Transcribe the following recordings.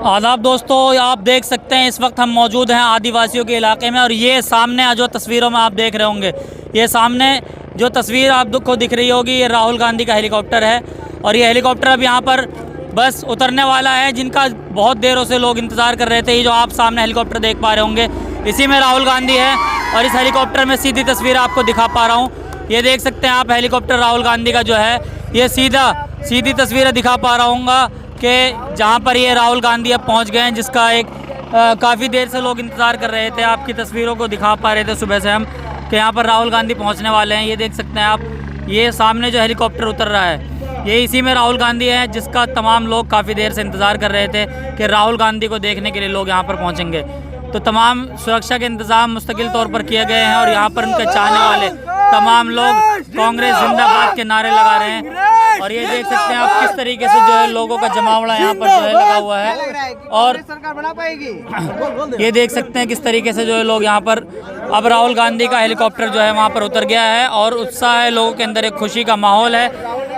आदाब दोस्तों, आप देख सकते हैं इस वक्त हम मौजूद हैं आदिवासियों के इलाके में। और ये सामने जो तस्वीरों में आप देख रहे होंगे, ये सामने जो तस्वीर आपको दिख रही होगी, ये राहुल गांधी का हेलीकॉप्टर है। और ये हेलीकॉप्टर अब यहाँ पर बस उतरने वाला है, जिनका बहुत देरों से लोग इंतज़ार कर रहे थे। ये जो आप सामने हेलीकॉप्टर देख पा रहे होंगे, इसी में राहुल गांधी है। और इस हेलीकॉप्टर में सीधी तस्वीर आपको दिखा पा रहा हूँ। ये देख सकते हैं आप, हेलीकॉप्टर राहुल गांधी का जो है, ये सीधी तस्वीरें दिखा पा रहा हूँ कि जहाँ पर ये राहुल गांधी अब पहुँच गए हैं, जिसका एक काफ़ी देर से लोग इंतज़ार कर रहे थे। आपकी तस्वीरों को दिखा पा रहे थे सुबह से हम कि यहाँ पर राहुल गांधी पहुँचने वाले हैं। ये देख सकते हैं आप, ये सामने जो हेलीकॉप्टर उतर रहा है, ये इसी में राहुल गांधी है, जिसका तमाम लोग काफ़ी देर से इंतज़ार कर रहे थे कि राहुल गांधी को देखने के लिए लोग यहाँ पर पहुँचेंगे। तो तमाम सुरक्षा के इंतज़ाम मुस्तकिल तौर पर किए गए हैं। और यहाँ पर उनके चाहने वाले तमाम लोग कांग्रेस जिंदाबाद के नारे लगा रहे हैं। और ये देख सकते हैं आप किस तरीके से जो है लोगों का जमावड़ा यहाँ पर जो है लगा हुआ है। और सरकार बना पाएगी। ये देख सकते हैं किस तरीके से जो है लोग यहाँ पर, अब राहुल गांधी का हेलीकॉप्टर जो है वहाँ पर उतर गया है और उत्साह है, लोगों के अंदर एक खुशी का माहौल है।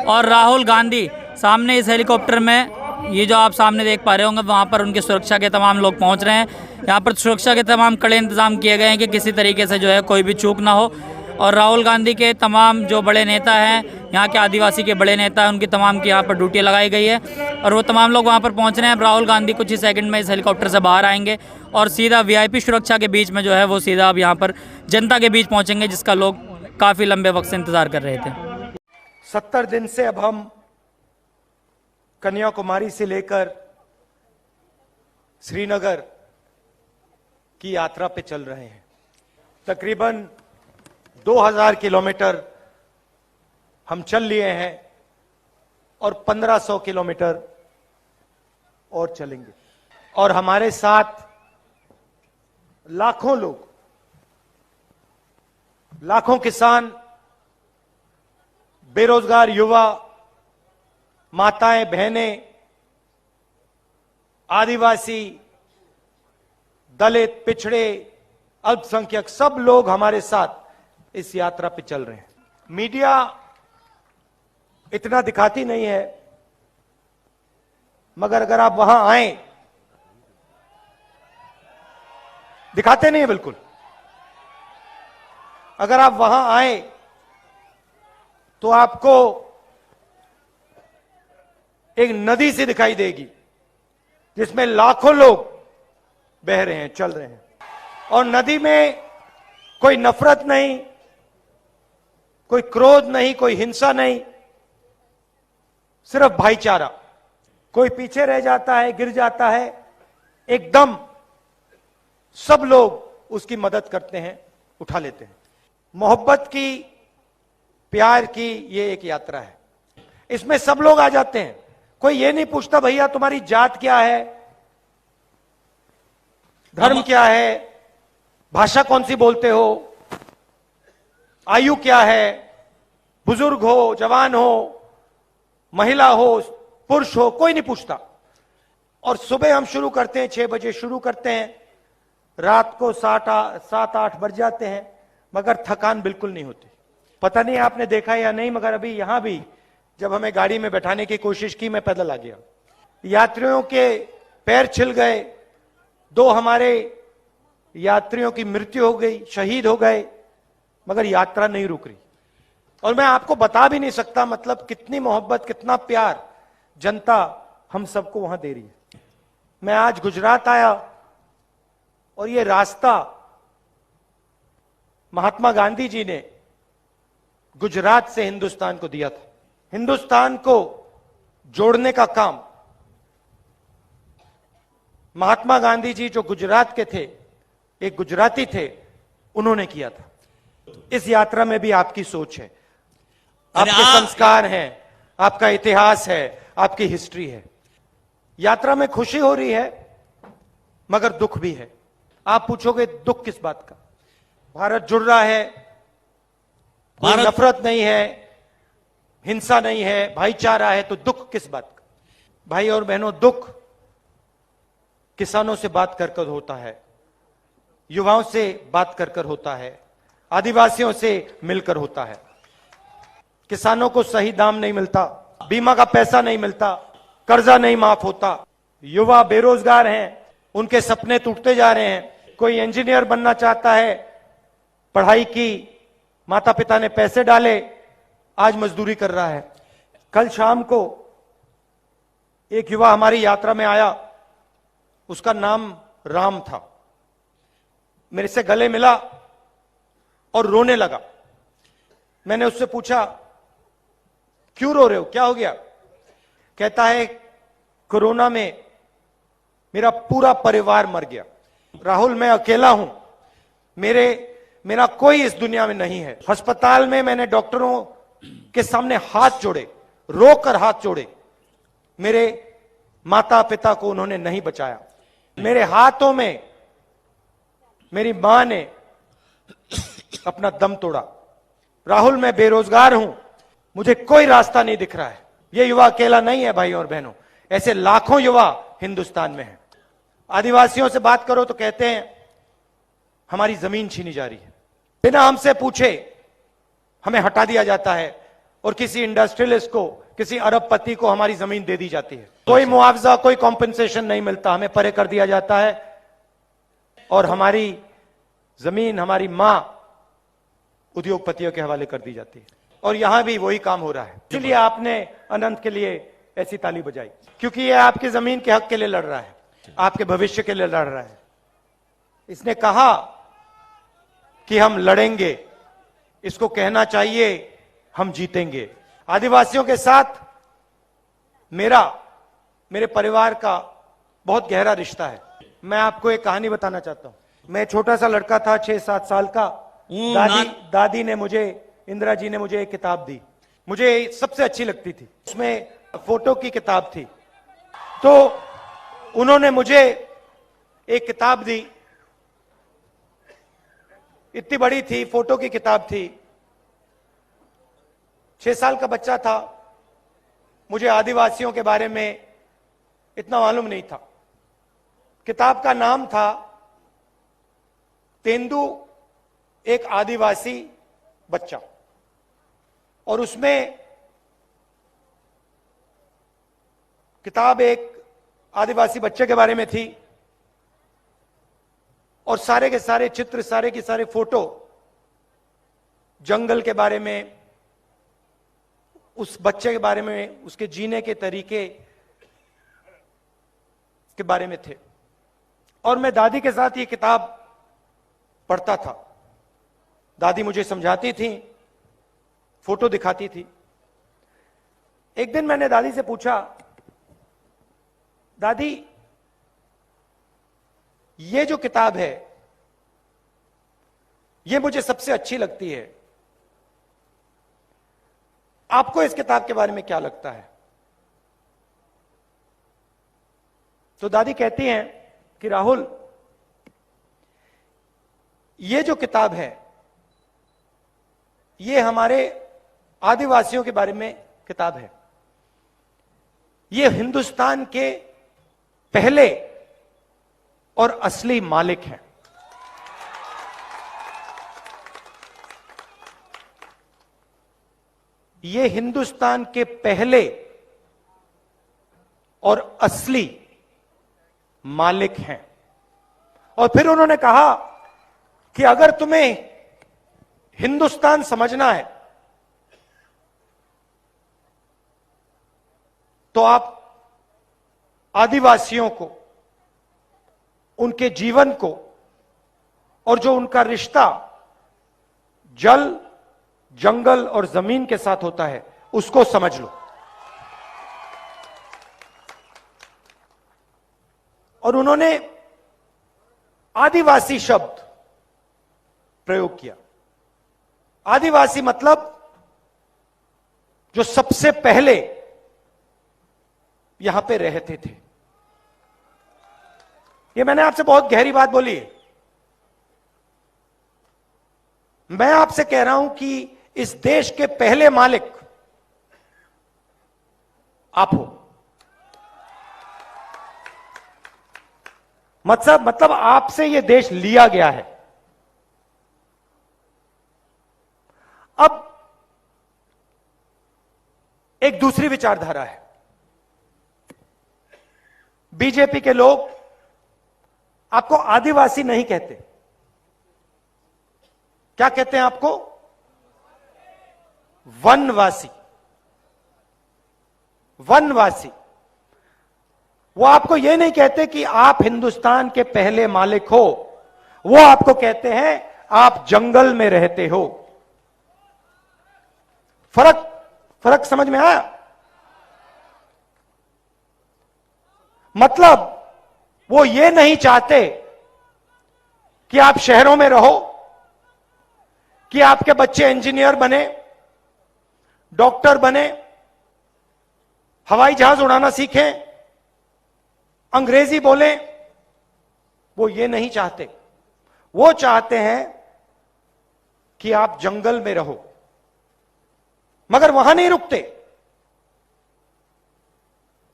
और राहुल गांधी सामने इस हेलीकॉप्टर में, ये जो आप सामने देख पा रहे होंगे, वहाँ पर उनकी सुरक्षा के तमाम लोग पहुँच रहे हैं। यहाँ पर सुरक्षा के तमाम कड़े इंतजाम किए गए हैं कि किसी तरीके से जो है कोई भी चूक ना हो। और राहुल गांधी के तमाम जो बड़े नेता हैं, यहाँ के आदिवासी के बड़े नेता हैं, उनकी तमाम की यहाँ पर ड्यूटी लगाई गई है। और वो तमाम लोग वहाँ पर पहुँच रहे हैं। अब राहुल गांधी कुछ ही सेकंड में इस हेलीकॉप्टर से बाहर आएंगे और सीधा वीआईपी सुरक्षा के बीच में जो है वो सीधा अब यहाँ पर जनता के बीच पहुँचेंगे, जिसका लोग काफ़ी लंबे वक्त से इंतज़ार कर रहे थे। 70 दिन से अब हम कन्याकुमारी से लेकर श्रीनगर की यात्रा पे चल रहे हैं। तकरीबन 2000 किलोमीटर हम चल लिए हैं और 1500 किलोमीटर और चलेंगे। और हमारे साथ लाखों लोग, लाखों किसान, बेरोजगार युवा, माताएं, बहनें, आदिवासी, दलित, पिछड़े, अल्पसंख्यक, सब लोग हमारे साथ इस यात्रा पे चल रहे हैं। मीडिया इतना दिखाती नहीं है, मगर अगर आप वहां आए, दिखाते नहीं है बिल्कुल। अगर आप वहां आए तो आपको एक नदी सी दिखाई देगी, जिसमें लाखों लोग बह रहे हैं, चल रहे हैं। और नदी में कोई नफरत नहीं, कोई क्रोध नहीं, कोई हिंसा नहीं, सिर्फ भाईचारा। कोई पीछे रह जाता है, गिर जाता है, एकदम सब लोग उसकी मदद करते हैं, उठा लेते हैं। मोहब्बत की, प्यार की ये एक यात्रा है। इसमें सब लोग आ जाते हैं। कोई ये नहीं पूछता भैया तुम्हारी जात क्या है, धर्म क्या है, भाषा कौन सी बोलते हो, आयु क्या है, बुजुर्ग हो, जवान हो, महिला हो, पुरुष हो, कोई नहीं पूछता। और सुबह हम शुरू करते हैं, 6 बजे शुरू करते हैं, रात को 7-8 बज जाते हैं, मगर थकान बिल्कुल नहीं होती। पता नहीं आपने देखा या नहीं, मगर अभी यहां भी जब हमें गाड़ी में बैठाने की कोशिश की, मैं पैदल आ गया। यात्रियों के पैर छिल गए, 2 हमारे यात्रियों की मृत्यु हो गई, शहीद हो गए, मगर यात्रा नहीं रुक रही। और मैं आपको बता भी नहीं सकता, मतलब कितनी मोहब्बत, कितना प्यार जनता हम सबको वहां दे रही है। मैं आज गुजरात आया और ये रास्ता महात्मा गांधी जी ने गुजरात से हिंदुस्तान को दिया था। हिंदुस्तान को जोड़ने का काम महात्मा गांधी जी, जो गुजरात के थे, एक गुजराती थे, उन्होंने किया था। इस यात्रा में भी आपकी सोच है, आपके संस्कार हैं, आपका इतिहास है, आपकी हिस्ट्री है। यात्रा में खुशी हो रही है, मगर दुख भी है। आप पूछोगे दुख किस बात का? भारत जुड़ रहा है, कोई नफरत नहीं है, हिंसा नहीं है, भाईचारा है, तो दुख किस बात का? भाई और बहनों, दुख किसानों से बात कर कर होता है, युवाओं से बात कर कर होता है, आदिवासियों से मिलकर होता है। किसानों को सही दाम नहीं मिलता, बीमा का पैसा नहीं मिलता, कर्जा नहीं माफ होता, युवा बेरोजगार हैं, उनके सपने टूटते जा रहे हैं। कोई इंजीनियर बनना चाहता है, पढ़ाई की, माता पिता ने पैसे डाले, आज मजदूरी कर रहा है। कल शाम को एक युवा हमारी यात्रा में आया, उसका नाम राम था। मेरे से गले मिला और रोने लगा। मैंने उससे पूछा, क्यों रो रहे हो, क्या हो गया? कहता है, कोरोना में मेरा पूरा परिवार मर गया। राहुल, मैं अकेला हूं, मेरा कोई इस दुनिया में नहीं है। अस्पताल में मैंने डॉक्टरों के सामने हाथ जोड़े, रोकर हाथ जोड़े, मेरे माता पिता को उन्होंने नहीं बचाया। मेरे हाथों में मेरी मां ने अपना दम तोड़ा। राहुल, मैं बेरोजगार हूं, मुझे कोई रास्ता नहीं दिख रहा है। यह युवा अकेला नहीं है भाइयों और बहनों, ऐसे लाखों युवा हिंदुस्तान में हैं। आदिवासियों से बात करो तो कहते हैं हमारी जमीन छीनी जा रही है, बिना हमसे पूछे हमें हटा दिया जाता है और किसी इंडस्ट्रियलिस्ट को, किसी अरबपति को हमारी जमीन दे दी जाती है। कोई मुआवजा, कोई कॉम्पेंसेशन नहीं मिलता, हमें परे कर दिया जाता है और हमारी जमीन, हमारी मां उद्योगपतियों के हवाले कर दी जाती है। और यहां भी वही काम हो रहा है। इसलिए आपने अनंत के लिए ऐसी ताली बजाई, क्योंकि ये आपकी जमीन के हक के लिए लड़ रहा है, आपके भविष्य के लिए लड़ रहा है। इसने कहा कि हम लड़ेंगे, इसको कहना चाहिए हम जीतेंगे। आदिवासियों के साथ मेरे परिवार का बहुत गहरा रिश्ता है। मैं आपको एक कहानी बताना चाहता हूं। मैं छोटा सा लड़का था, 6-7 साल का। दादी ने मुझे, इंदिरा जी ने मुझे एक किताब दी, मुझे सबसे अच्छी लगती थी। उसमें फोटो की किताब थी, तो उन्होंने मुझे एक किताब दी, इतनी बड़ी थी, फोटो की किताब थी। 6 साल का बच्चा था, मुझे आदिवासियों के बारे में इतना मालूम नहीं था। किताब का नाम था तेंदु एक आदिवासी बच्चा, और उसमें किताब एक आदिवासी बच्चे के बारे में थी और सारे के सारे चित्र, सारे के सारे फोटो जंगल के बारे में, उस बच्चे के बारे में, उसके जीने के तरीके के बारे में थे। और मैं दादी के साथ ये किताब पढ़ता था। दादी मुझे समझाती थी, फोटो दिखाती थी। एक दिन मैंने दादी से पूछा, दादी ये जो किताब है ये मुझे सबसे अच्छी लगती है, आपको इस किताब के बारे में क्या लगता है? तो दादी कहती हैं कि राहुल, ये जो किताब है ये हमारे आदिवासियों के बारे में किताब है। ये हिंदुस्तान के पहले और असली मालिक हैं। ये हिंदुस्तान के पहले और असली मालिक हैं। और फिर उन्होंने कहा कि अगर तुम्हें हिंदुस्तान समझना है तो आप आदिवासियों को, उनके जीवन को और जो उनका रिश्ता जल, जंगल और जमीन के साथ होता है उसको समझ लो। और उन्होंने आदिवासी शब्द प्रयोग किया। आदिवासी मतलब जो सबसे पहले यहां पे रहते थे। ये मैंने आपसे बहुत गहरी बात बोली है। मैं आपसे कह रहा हूं कि इस देश के पहले मालिक आप हो। मतलब आपसे यह देश लिया गया है। अब एक दूसरी विचारधारा है। बीजेपी के लोग आपको आदिवासी नहीं कहते, क्या कहते हैं आपको? वनवासी। वनवासी। वो आपको यह नहीं कहते कि आप हिंदुस्तान के पहले मालिक हो, वो आपको कहते हैं आप जंगल में रहते हो। फर्क फर्क समझ में आया? मतलब वो ये नहीं चाहते कि आप शहरों में रहो, कि आपके बच्चे इंजीनियर बने, डॉक्टर बने, हवाई जहाज उड़ाना सीखें, अंग्रेजी बोलें। वो ये नहीं चाहते। वो चाहते हैं कि आप जंगल में रहो। मगर वहां नहीं रुकते।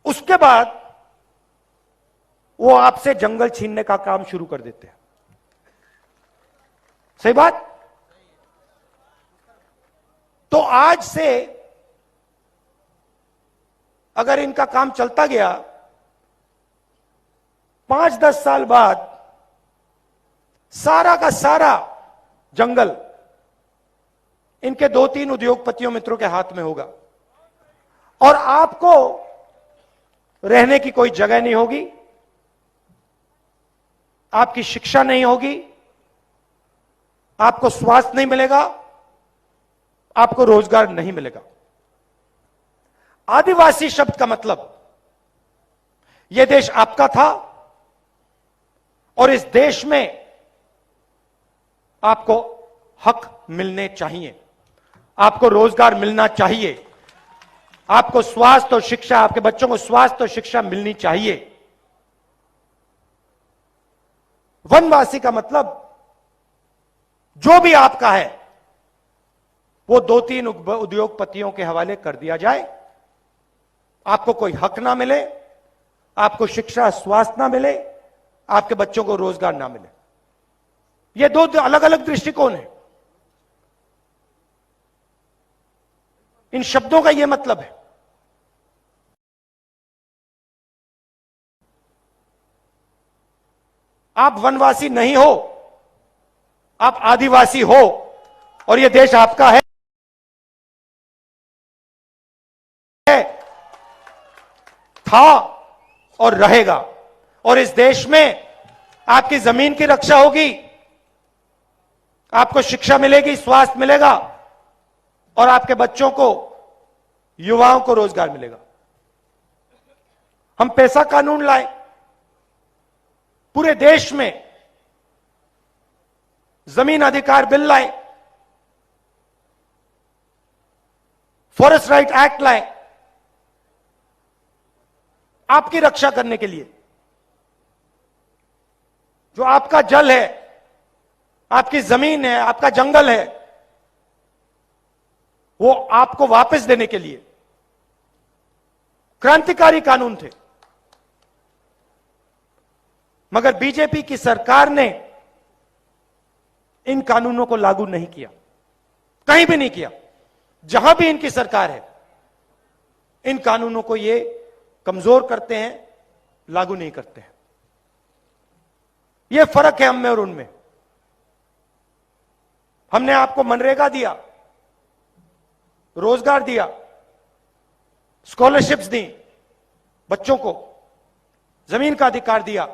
उसके बाद वो आपसे जंगल छीनने का काम शुरू कर देते हैं। सही बात? तो आज से अगर इनका काम चलता गया, 5-10 साल बाद सारा का सारा जंगल इनके 2-3 उद्योगपतियों मित्रों के हाथ में होगा और आपको रहने की कोई जगह नहीं होगी, आपकी शिक्षा नहीं होगी, आपको स्वास्थ्य नहीं मिलेगा, आपको रोजगार नहीं मिलेगा। आदिवासी शब्द का मतलब यह देश आपका था और इस देश में आपको हक मिलने चाहिए, आपको रोजगार मिलना चाहिए, आपको स्वास्थ्य और शिक्षा, आपके बच्चों को स्वास्थ्य और शिक्षा मिलनी चाहिए। वनवासी का मतलब जो भी आपका है वो 2-3 उद्योगपतियों के हवाले कर दिया जाए, आपको कोई हक ना मिले, आपको शिक्षा स्वास्थ्य ना मिले, आपके बच्चों को रोजगार ना मिले। ये 2 अलग अलग दृष्टिकोण है। इन शब्दों का यह मतलब है। आप वनवासी नहीं हो, आप आदिवासी हो और यह देश आपका है, था और रहेगा। और इस देश में आपकी जमीन की रक्षा होगी, आपको शिक्षा मिलेगी, स्वास्थ्य मिलेगा और आपके बच्चों को, युवाओं को रोजगार मिलेगा। हम पैसा कानून लाए, पूरे देश में जमीन अधिकार बिल लाए, फॉरेस्ट राइट एक्ट लाए, आपकी रक्षा करने के लिए। जो आपका जल है, आपकी जमीन है, आपका जंगल है, वो आपको वापस देने के लिए क्रांतिकारी कानून थे। मगर बीजेपी की सरकार ने इन कानूनों को लागू नहीं किया, कहीं भी नहीं किया। जहां भी इनकी सरकार है, इन कानूनों को ये कमजोर करते हैं, लागू नहीं करते हैं। यह फर्क है हम में और उनमें। हमने आपको मनरेगा दिया, रोजगार दिया, स्कॉलरशिप्स दी, बच्चों को जमीन का अधिकार दिया।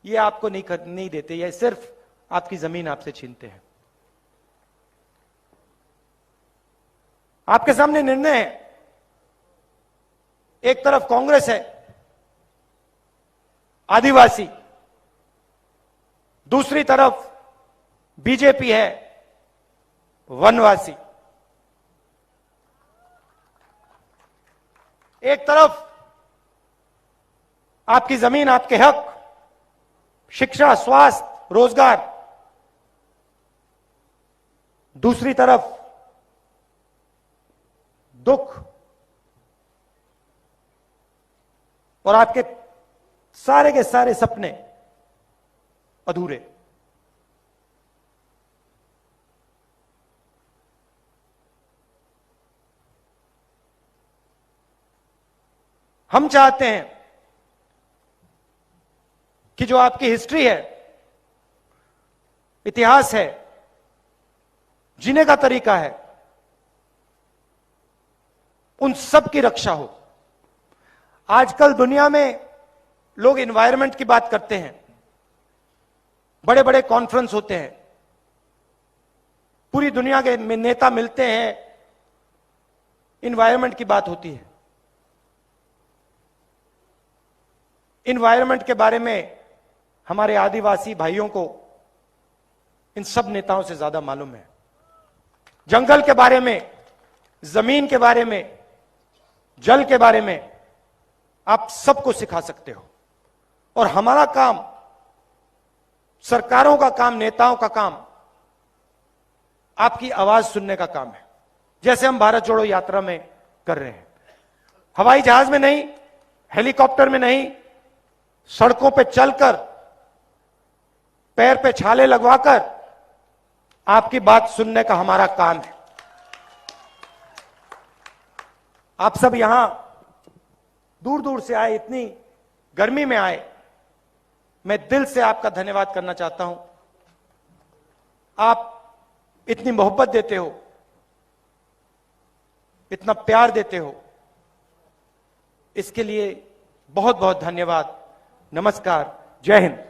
ये आपको नहीं देते, ये सिर्फ आपकी जमीन आपसे छीनते हैं। आपके सामने निर्णय है। एक तरफ कांग्रेस है, आदिवासी, दूसरी तरफ बीजेपी है, वनवासी। एक तरफ आपकी जमीन, आपके हक, शिक्षा, स्वास्थ्य, रोजगार, दूसरी तरफ दुख और आपके सारे के सारे सपने अधूरे। हम चाहते हैं कि जो आपकी हिस्ट्री है, इतिहास है, जीने का तरीका है, उन सब की रक्षा हो। आजकल दुनिया में लोग एनवायरनमेंट की बात करते हैं, बड़े बड़े कॉन्फ्रेंस होते हैं, पूरी दुनिया के नेता मिलते हैं, एनवायरनमेंट की बात होती है। एनवायरनमेंट के बारे में हमारे आदिवासी भाइयों को इन सब नेताओं से ज्यादा मालूम है। जंगल के बारे में, जमीन के बारे में, जल के बारे में आप सबको सिखा सकते हो। और हमारा काम, सरकारों का काम, नेताओं का काम आपकी आवाज सुनने का काम है, जैसे हम भारत जोड़ो यात्रा में कर रहे हैं। हवाई जहाज में नहीं, हेलीकॉप्टर में नहीं, सड़कों पे चलकर, पैर पे छाले लगवाकर आपकी बात सुनने का हमारा काम है। आप सब यहां दूर दूर से आए, इतनी गर्मी में आए, मैं दिल से आपका धन्यवाद करना चाहता हूं। आप इतनी मोहब्बत देते हो, इतना प्यार देते हो, इसके लिए बहुत बहुत धन्यवाद। नमस्कार, जय हिंद।